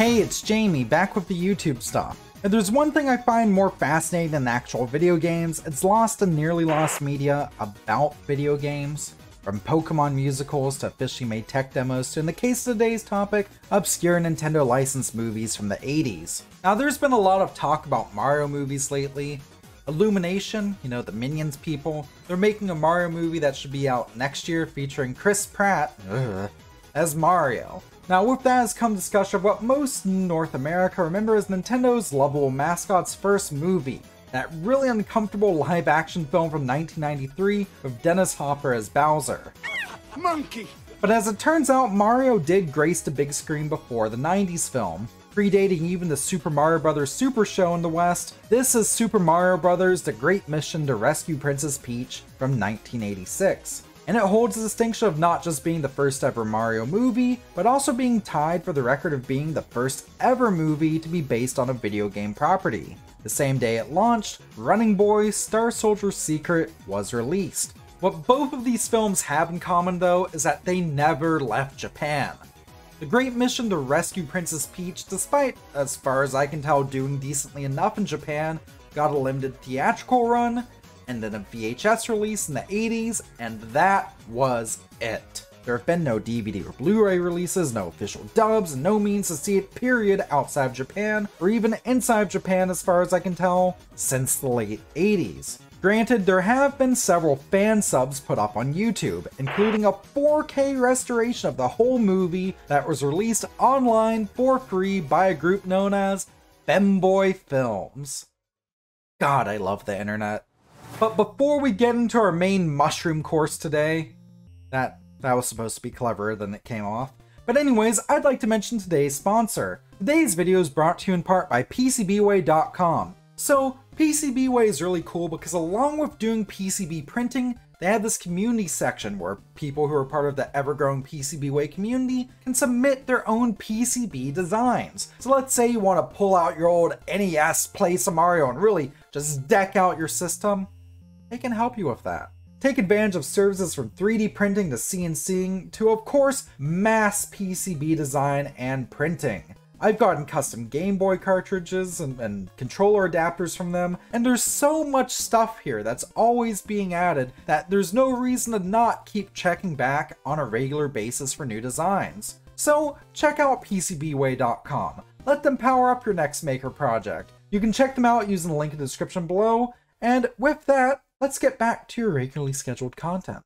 Hey, it's Jamie, back with the YouTube stuff. If there's one thing I find more fascinating than actual video games, it's lost and nearly lost media about video games. From Pokemon musicals to officially made tech demos to, in the case of today's topic, obscure Nintendo licensed movies from the 80s. Now there's been a lot of talk about Mario movies lately. Illumination, you know, the Minions people, they're making a Mario movie that should be out next year featuring Chris Pratt as Mario. Now with that has come discussion of what most in North America remember as Nintendo's lovable mascot's first movie. That really uncomfortable live-action film from 1993 with Dennis Hopper as Bowser. Monkey! But as it turns out, Mario did grace the big screen before the 90s film. Predating even the Super Mario Bros. Super Show in the West, this is Super Mario Bros. The Great Mission to Rescue Princess Peach from 1986. And it holds the distinction of not just being the first ever Mario movie, but also being tied for the record of being the first ever movie to be based on a video game property. The same day it launched, Running Boy: Star Soldier's Secret was released. What both of these films have in common though is that they never left Japan. The Great Mission to Rescue Princess Peach, despite, as far as I can tell, doing decently enough in Japan, got a limited theatrical run, and then a VHS release in the 80s, and that was it. There have been no DVD or Blu-ray releases, no official dubs, and no means to see it period outside of Japan, or even inside Japan as far as I can tell, since the late 80s. Granted, there have been several fan subs put up on YouTube, including a 4K restoration of the whole movie that was released online for free by a group known as Femboy Films. God, I love the internet. But before we get into our main mushroom course today, that was supposed to be cleverer than it came off. But anyways, I'd like to mention today's sponsor. Today's video is brought to you in part by PCBWay.com. So, PCBWay is really cool because along with doing PCB printing, they have this community section where people who are part of the ever-growing PCBWay community can submit their own PCB designs. So let's say you want to pull out your old NES, play some Mario, and really just deck out your system. They can help you with that. Take advantage of services from 3D printing to CNCing to, of course, mass PCB design and printing. I've gotten custom Game Boy cartridges and controller adapters from them, and there's so much stuff here that's always being added that there's no reason to not keep checking back on a regular basis for new designs. So check out PCBWay.com. Let them power up your next maker project. You can check them out using the link in the description below, and with that, let's get back to your regularly scheduled content.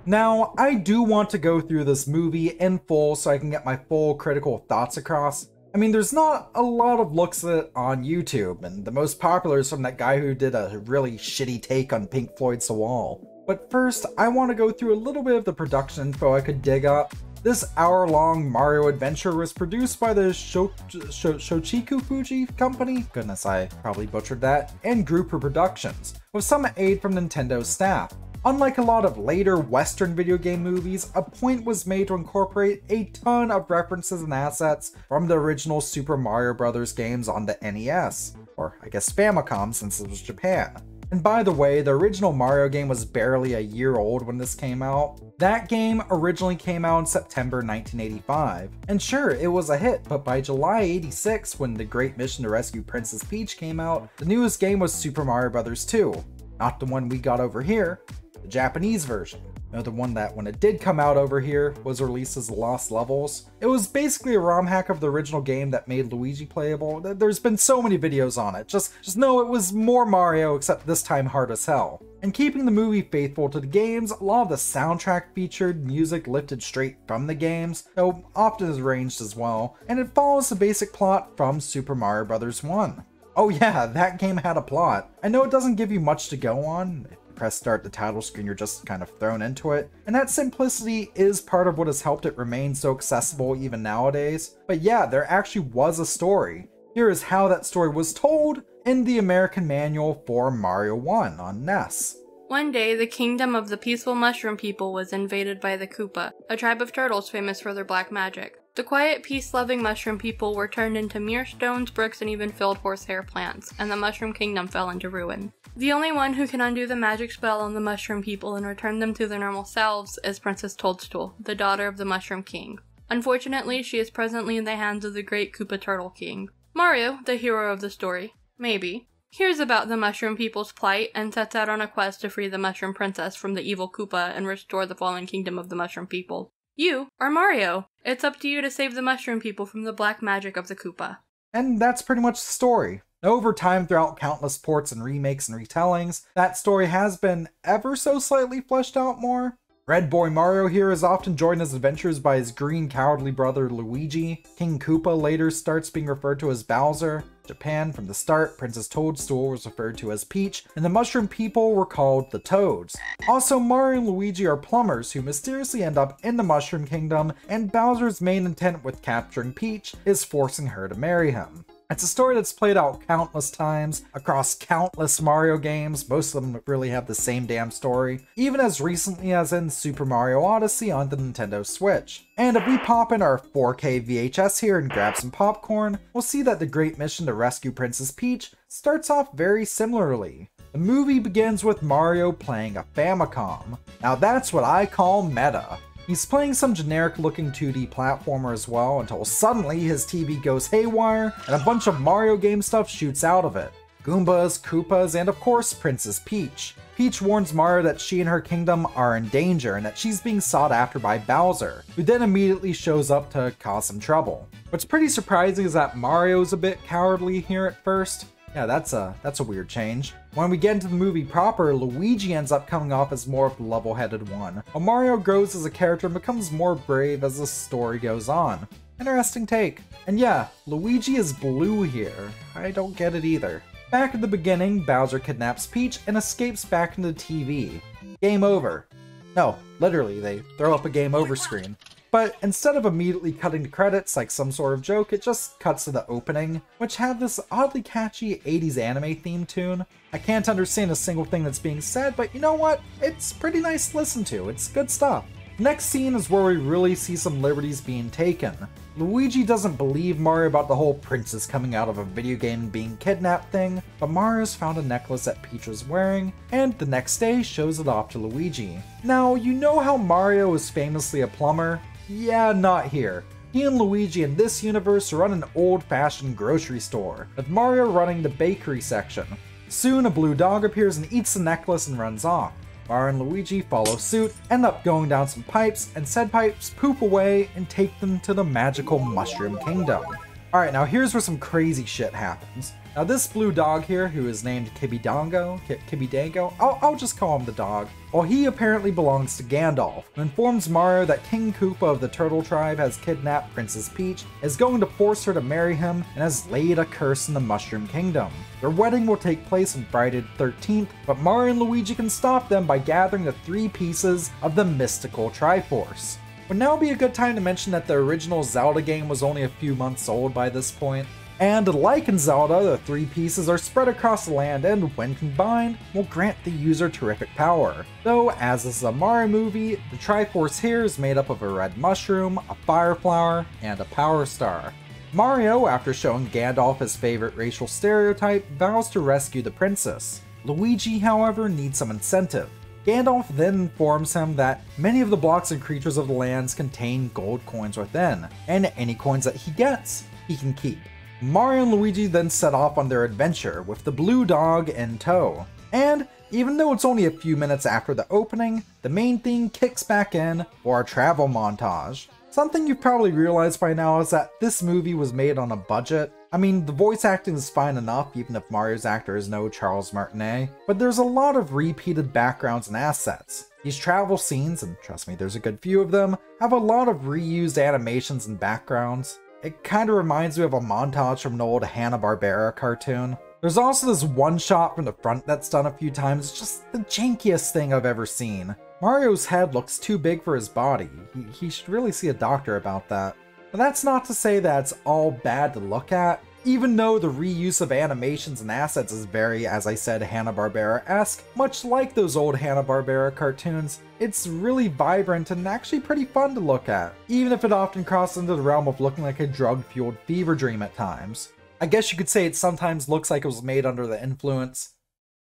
Now, I do want to go through this movie in full so I can get my full critical thoughts across. I mean, there's not a lot of looks at it on YouTube, and the most popular is from that guy who did a really shitty take on Pink Floyd's The Wall. But first, I want to go through a little bit of the production info I could dig up. This hour-long Mario adventure was produced by the Shochiku Fuji company, goodness I probably butchered that, and Grouper Productions, with some aid from Nintendo's staff. Unlike a lot of later Western video game movies, a point was made to incorporate a ton of references and assets from the original Super Mario Bros. Games on the NES, or I guess Famicom since it was Japan. And by the way, the original Mario game was barely a year old when this came out. That game originally came out in September 1985. And sure, it was a hit, but by July 86, when The Great Mission to Rescue Princess Peach came out, the newest game was Super Mario Bros. 2. Not the one we got over here, the Japanese version. You know, the one that, when it did come out over here, was released as Lost Levels. It was basically a ROM hack of the original game that made Luigi playable. There's been so many videos on it. Just know it was more Mario, except this time hard as hell. And keeping the movie faithful to the games, a lot of the soundtrack featured music lifted straight from the games, though often is arranged as well, and it follows the basic plot from Super Mario Bros. 1. Oh yeah, that game had a plot. I know it doesn't give you much to go on. Press start at the title screen, you're just kind of thrown into it. And that simplicity is part of what has helped it remain so accessible even nowadays. But yeah, there actually was a story. Here is how that story was told in the American Manual for Mario 1 on NES. One day, the kingdom of the peaceful mushroom people was invaded by the Koopa, a tribe of turtles famous for their black magic. The quiet, peace-loving mushroom people were turned into mere stones, bricks, and even filled horsehair plants, and the mushroom kingdom fell into ruin. The only one who can undo the magic spell on the mushroom people and return them to their normal selves is Princess Toadstool, the daughter of the Mushroom King. Unfortunately, she is presently in the hands of the great Koopa Turtle King. Mario, the hero of the story, maybe, hears about the Mushroom People's plight and sets out on a quest to free the Mushroom Princess from the evil Koopa and restore the fallen kingdom of the Mushroom People. You are Mario. It's up to you to save the Mushroom People from the black magic of the Koopa. And that's pretty much the story. Over time, throughout countless ports and remakes and retellings, that story has been ever so slightly fleshed out more. Red Boy Mario here is often joined his adventures by his green cowardly brother Luigi. King Koopa later starts being referred to as Bowser. Japan, from the start, Princess Toadstool was referred to as Peach, and the Mushroom People were called the Toads. Also, Mario and Luigi are plumbers who mysteriously end up in the Mushroom Kingdom, and Bowser's main intent with capturing Peach is forcing her to marry him. It's a story that's played out countless times across countless Mario games. Most of them really have the same damn story, even as recently as in Super Mario Odyssey on the Nintendo Switch. And if we pop in our 4K VHS here and grab some popcorn, we'll see that the great mission to rescue Princess Peach starts off very similarly. The movie begins with Mario playing a Famicom. Now that's what I call meta. He's playing some generic looking 2D platformer as well until suddenly his TV goes haywire and a bunch of Mario game stuff shoots out of it. Goombas, Koopas, and of course Princess Peach. Peach warns Mario that she and her kingdom are in danger and that she's being sought after by Bowser, who then immediately shows up to cause some trouble. What's pretty surprising is that Mario's a bit cowardly here at first. Yeah, that's a weird change. When we get into the movie proper, Luigi ends up coming off as more of the level-headed one, while Mario grows as a character and becomes more brave as the story goes on. Interesting take. And yeah, Luigi is blue here. I don't get it either. Back at the beginning, Bowser kidnaps Peach and escapes back into the TV. Game over. No, literally, they throw up a game over screen. But instead of immediately cutting to credits like some sort of joke, it just cuts to the opening, which had this oddly catchy 80s anime theme tune. I can't understand a single thing that's being said, but you know what? It's pretty nice to listen to, it's good stuff. The next scene is where we really see some liberties being taken. Luigi doesn't believe Mario about the whole princess coming out of a video game and being kidnapped thing, but Mario's found a necklace that Peach was wearing, and the next day shows it off to Luigi. Now, you know how Mario is famously a plumber? Yeah, not here. He and Luigi in this universe run an old-fashioned grocery store, with Mario running the bakery section. Soon a blue dog appears and eats the necklace and runs off. Mario and Luigi follow suit, end up going down some pipes, and said pipes poop away and take them to the magical Mushroom Kingdom. Alright, now here's where some crazy shit happens. Now this blue dog here, who is named Kibidango, I'll just call him the dog. Well, he apparently belongs to Gandalf, who informs Mario that King Koopa of the Turtle Tribe has kidnapped Princess Peach, is going to force her to marry him, and has laid a curse in the Mushroom Kingdom. Their wedding will take place on Friday the 13th, but Mario and Luigi can stop them by gathering the 3 pieces of the mystical Triforce. Would now be a good time to mention that the original Zelda game was only a few months old by this point. And like in Zelda, the 3 pieces are spread across the land and, when combined, will grant the user terrific power. Though, as this is a Mario movie, the Triforce here is made up of a red mushroom, a fire flower, and a power star. Mario, after showing Gandalf his favorite racial stereotype, vows to rescue the princess. Luigi, however, needs some incentive. Gandalf then informs him that many of the blocks and creatures of the lands contain gold coins within, and any coins that he gets, he can keep. Mario and Luigi then set off on their adventure, with the blue dog in tow. And even though it's only a few minutes after the opening, the main theme kicks back in for a travel montage. Something you've probably realized by now is that this movie was made on a budget. I mean, the voice acting is fine enough, even if Mario's actor is no Charles Martinet, but there's a lot of repeated backgrounds and assets. These travel scenes, and trust me, there's a good few of them, have a lot of reused animations and backgrounds. It kinda reminds me of a montage from an old Hanna-Barbera cartoon. There's also this one shot from the front that's done a few times, it's just the jankiest thing I've ever seen. Mario's head looks too big for his body. He should really see a doctor about that. But that's not to say that it's all bad to look at. Even though the reuse of animations and assets is very, as I said, Hanna-Barbera-esque, much like those old Hanna-Barbera cartoons, it's really vibrant and actually pretty fun to look at, even if it often crosses into the realm of looking like a drug-fueled fever dream at times. I guess you could say it sometimes looks like it was made under the influence.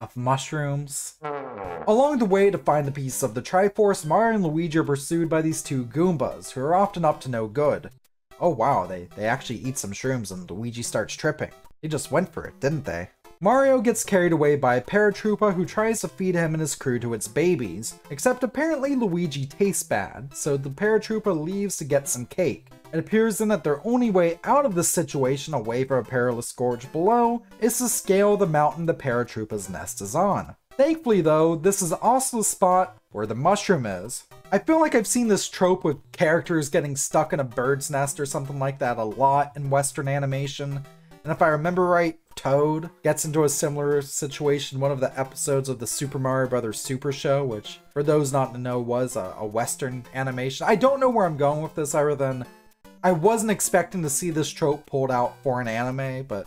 of mushrooms. Along the way to find the pieces of the Triforce, Mario and Luigi are pursued by these two Goombas, who are often up to no good. Oh wow, they actually eat some shrooms and Luigi starts tripping. They just went for it, didn't they? Mario gets carried away by a paratroopa who tries to feed him and his crew to its babies, except apparently Luigi tastes bad, so the paratroopa leaves to get some cake. It appears then that their only way out of this situation away from a perilous gorge below is to scale the mountain the paratroopa's nest is on. Thankfully though, this is also the spot where the mushroom is. I feel like I've seen this trope with characters getting stuck in a bird's nest or something like that a lot in Western animation, and if I remember right, Toad gets into a similar situation in one of the episodes of the Super Mario Bros. Super Show, which, for those not to know, was a Western animation. I don't know where I'm going with this other than I wasn't expecting to see this trope pulled out for an anime, but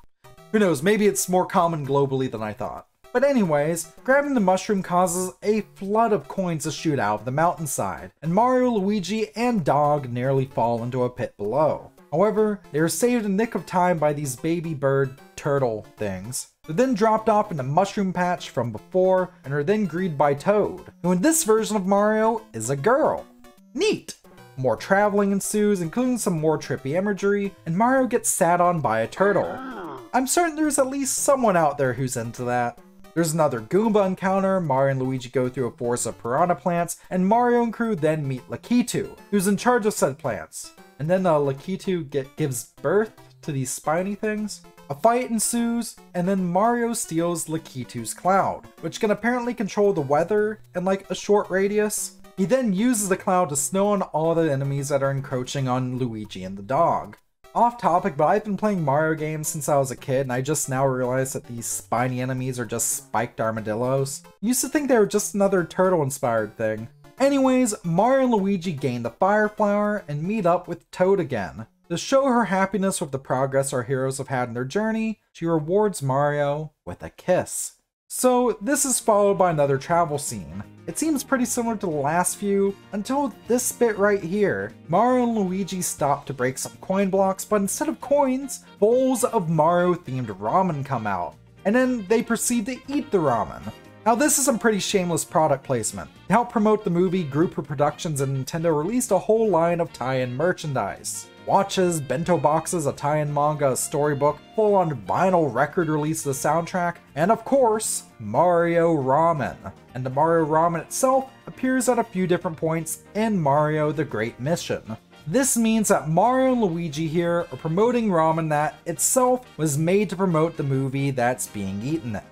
who knows, maybe it's more common globally than I thought. But anyways, grabbing the mushroom causes a flood of coins to shoot out of the mountainside, and Mario, Luigi, and Dog nearly fall into a pit below. However, they are saved in the nick of time by these baby bird turtle things. They're then dropped off in the mushroom patch from before, and are then greeted by Toad, who in this version of Mario is a girl. Neat! More traveling ensues, including some more trippy imagery, and Mario gets sat on by a turtle. I'm certain there's at least someone out there who's into that. There's another Goomba encounter, Mario and Luigi go through a forest of piranha plants, and Mario and crew then meet Lakitu, who's in charge of said plants. And then Lakitu gives birth to these spiny things. A fight ensues, and then Mario steals Lakitu's cloud, which can apparently control the weather in like a short radius. He then uses the cloud to snow on all the enemies that are encroaching on Luigi and the dog. Off topic, but I've been playing Mario games since I was a kid, and I just now realized that these spiny enemies are just spiked armadillos. Used to think they were just another turtle-inspired thing. Anyways, Mario and Luigi gain the Fire Flower and meet up with Toad again. To show her happiness with the progress our heroes have had in their journey, she rewards Mario with a kiss. So this is followed by another travel scene. It seems pretty similar to the last few, until this bit right here. Mario and Luigi stop to break some coin blocks, but instead of coins, bowls of Mario-themed ramen come out. And then they proceed to eat the ramen. Now this is some pretty shameless product placement. To help promote the movie, Grouper Productions and Nintendo released a whole line of tie-in merchandise. Watches, bento boxes, a tie-in manga, a storybook, full-on vinyl record release of the soundtrack, and of course, Mario Ramen. And the Mario Ramen itself appears at a few different points in Mario the Great Mission. This means that Mario and Luigi here are promoting ramen that itself was made to promote the movie that's being eaten in.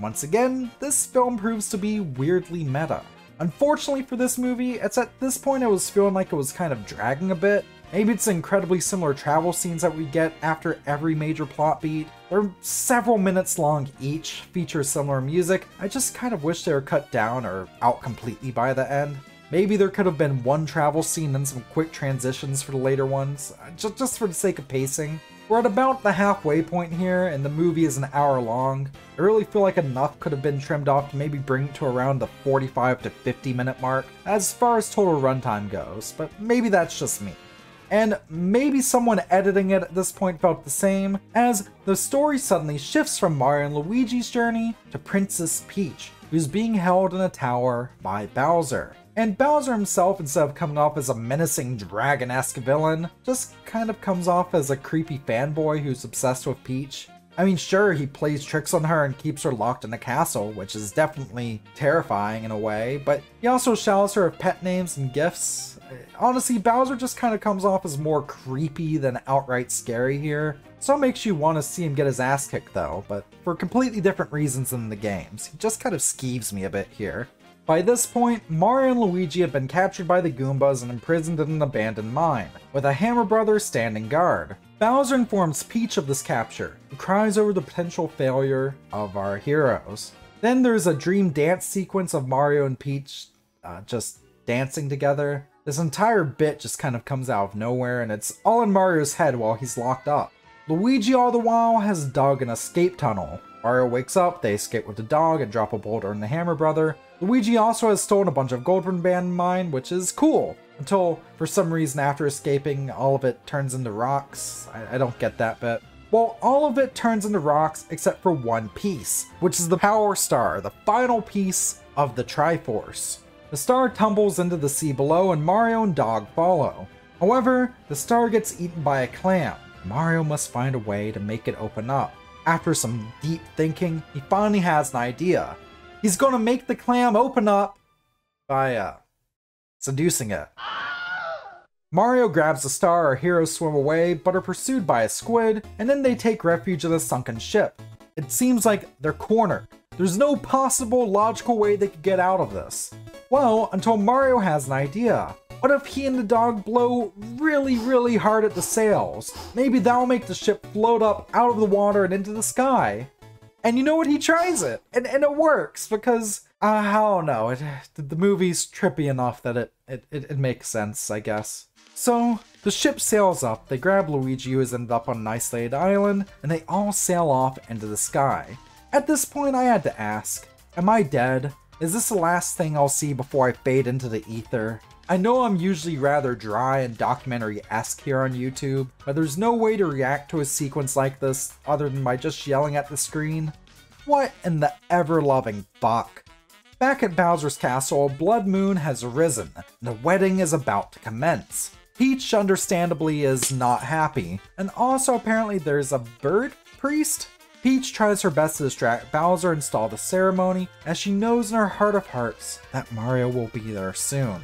Once again, this film proves to be weirdly meta. Unfortunately for this movie, it's at this point I was feeling like it was kind of dragging a bit. Maybe it's incredibly similar travel scenes that we get after every major plot beat. They're several minutes long each, feature similar music. I just kind of wish they were cut down or out completely by the end. Maybe there could have been one travel scene and some quick transitions for the later ones, just for the sake of pacing. We're at about the halfway point here, and the movie is an hour long. I really feel like enough could have been trimmed off to maybe bring it to around the 45 to 50 minute mark, as far as total runtime goes, but maybe that's just me. And maybe someone editing it at this point felt the same, as the story suddenly shifts from Mario and Luigi's journey to Princess Peach, who's being held in a tower by Bowser. And Bowser himself, instead of coming off as a menacing dragon-esque villain, just kind of comes off as a creepy fanboy who's obsessed with Peach. I mean, sure, he plays tricks on her and keeps her locked in a castle, which is definitely terrifying in a way, but he also showers her with pet names and gifts. Honestly, Bowser just kind of comes off as more creepy than outright scary here. So it makes you want to see him get his ass kicked though, but for completely different reasons than the games. He just kind of skeeves me a bit here. By this point, Mario and Luigi have been captured by the Goombas and imprisoned in an abandoned mine, with a Hammer Brother standing guard. Bowser informs Peach of this capture, who cries over the potential failure of our heroes. Then there's a dream dance sequence of Mario and Peach just dancing together. This entire bit just kind of comes out of nowhere, and it's all in Mario's head while he's locked up. Luigi all the while has dug an escape tunnel. Mario wakes up, they escape with the dog and drop a boulder in the Hammer Brother. Luigi also has stolen a bunch of gold from the abandoned mine, which is cool, until for some reason after escaping all of it turns into rocks. I don't get that bit. Well, all of it turns into rocks except for one piece, which is the Power Star, the final piece of the Triforce. The star tumbles into the sea below and Mario and Dog follow. However, the star gets eaten by a clam. Mario must find a way to make it open up. After some deep thinking, he finally has an idea. He's gonna make the clam open up by, seducing it. Mario grabs the star, our heroes swim away, but are pursued by a squid, and then they take refuge in a sunken ship. It seems like they're cornered. There's no possible logical way they could get out of this. Well, until Mario has an idea. What if he and the dog blow really hard at the sails? Maybe that'll make the ship float up out of the water and into the sky. And you know what? He tries it, and it works because, I don't know, the movie's trippy enough that it makes sense, I guess. So, the ship sails up, they grab Luigi who has ended up on an isolated island, and they all sail off into the sky. At this point I had to ask, am I dead? Is this the last thing I'll see before I fade into the ether? I know I'm usually rather dry and documentary-esque here on YouTube, but there's no way to react to a sequence like this other than by just yelling at the screen. What in the ever-loving fuck? Back at Bowser's castle, Blood Moon has arisen, and the wedding is about to commence. Peach, understandably, is not happy, and also apparently there's a bird priest? Peach tries her best to distract Bowser and stall the ceremony, as she knows in her heart of hearts that Mario will be there soon.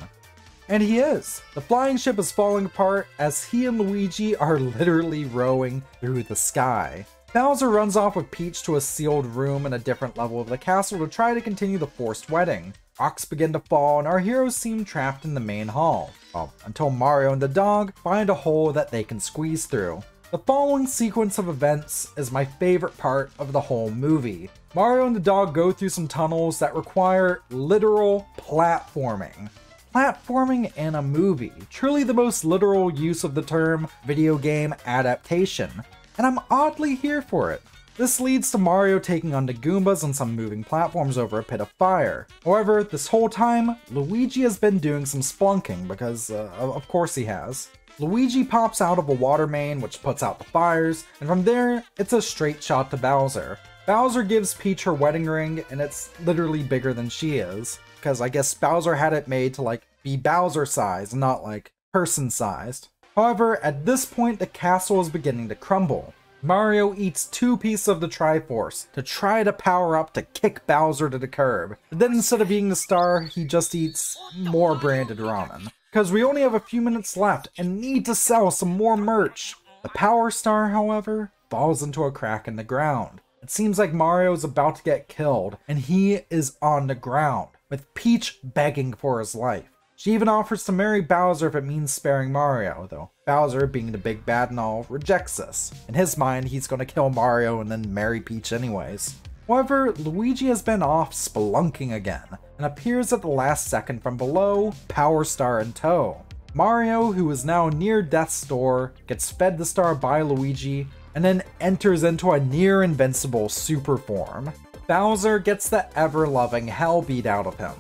And he is! The flying ship is falling apart as he and Luigi are literally rowing through the sky. Bowser runs off with Peach to a sealed room in a different level of the castle to try to continue the forced wedding. Rocks begin to fall and our heroes seem trapped in the main hall. Well, until Mario and the dog find a hole that they can squeeze through. The following sequence of events is my favorite part of the whole movie. Mario and the dog go through some tunnels that require literal platforming. Platforming in a movie, truly the most literal use of the term video game adaptation, and I'm oddly here for it. This leads to Mario taking on the Goombas on some moving platforms over a pit of fire. However, this whole time, Luigi has been doing some splunking because, of course he has. Luigi pops out of a water main which puts out the fires, and from there, it's a straight shot to Bowser. Bowser gives Peach her wedding ring, and it's literally bigger than she is, because I guess Bowser had it made to like be Bowser sized, not like person sized. However, at this point the castle is beginning to crumble. Mario eats 2 pieces of the Triforce to try to power up to kick Bowser to the curb. But then instead of eating the star, he just eats more branded ramen. Because we only have a few minutes left and need to sell some more merch. The Power Star, however, falls into a crack in the ground. It seems like Mario is about to get killed, and he is on the ground, with Peach begging for his life. She even offers to marry Bowser if it means sparing Mario, though Bowser, being the big bad and all, rejects this. In his mind, he's gonna kill Mario and then marry Peach anyways. However, Luigi has been off spelunking again, and appears at the last second from below, Power Star in tow. Mario, who is now near death's door, gets fed the star by Luigi, and then enters into a near invincible super form. Bowser gets the ever-loving hell beat out of him.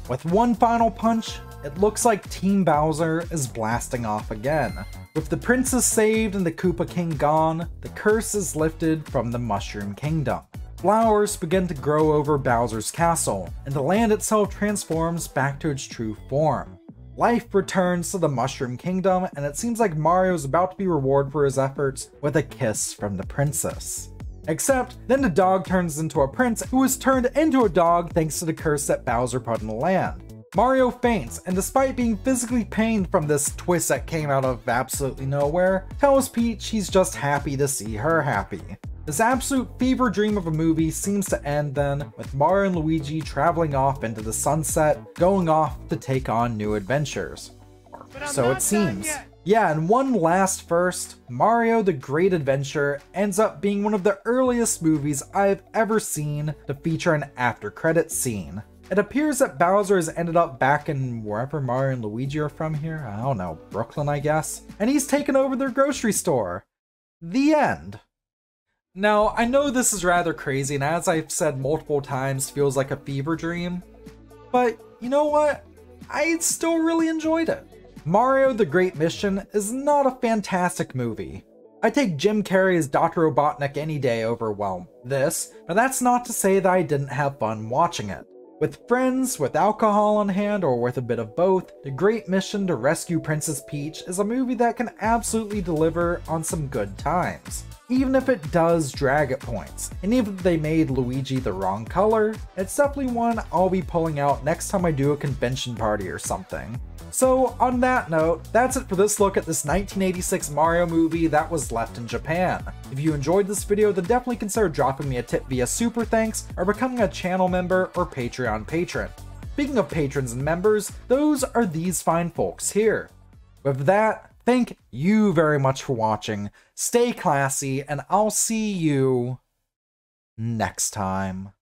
With one final punch, it looks like Team Bowser is blasting off again. With the princess saved and the Koopa King gone, the curse is lifted from the Mushroom Kingdom. Flowers begin to grow over Bowser's castle, and the land itself transforms back to its true form. Life returns to the Mushroom Kingdom, and it seems like Mario is about to be rewarded for his efforts with a kiss from the princess. Except, then the dog turns into a prince who is turned into a dog thanks to the curse that Bowser put in the land. Mario faints, and despite being physically pained from this twist that came out of absolutely nowhere, tells Peach he's just happy to see her happy. This absolute fever dream of a movie seems to end then, with Mario and Luigi traveling off into the sunset, going off to take on new adventures. Or so it seems. Yeah, and one last first, Mario the Great Adventure ends up being one of the earliest movies I've ever seen to feature an after-credits scene. It appears that Bowser has ended up back in wherever Mario and Luigi are from here. I don't know, Brooklyn I guess. And he's taken over their grocery store. The end. Now, I know this is rather crazy, and as I've said multiple times, feels like a fever dream. But, you know what? I still really enjoyed it. Mario the Great Mission is not a fantastic movie. I take Jim Carrey as Dr. Robotnik any day over, well, this, but that's not to say that I didn't have fun watching it. With friends, with alcohol on hand, or with a bit of both, The Great Mission to Rescue Princess Peach is a movie that can absolutely deliver on some good times. Even if it does drag at points, and even if they made Luigi the wrong color, it's definitely one I'll be pulling out next time I do a convention party or something. So on that note, that's it for this look at this 1986 Mario movie that was left in Japan. If you enjoyed this video, then definitely consider dropping me a tip via Super Thanks or becoming a channel member or Patreon patron. Speaking of patrons and members, those are these fine folks here. With that, thank you very much for watching, stay classy, and I'll see you next time.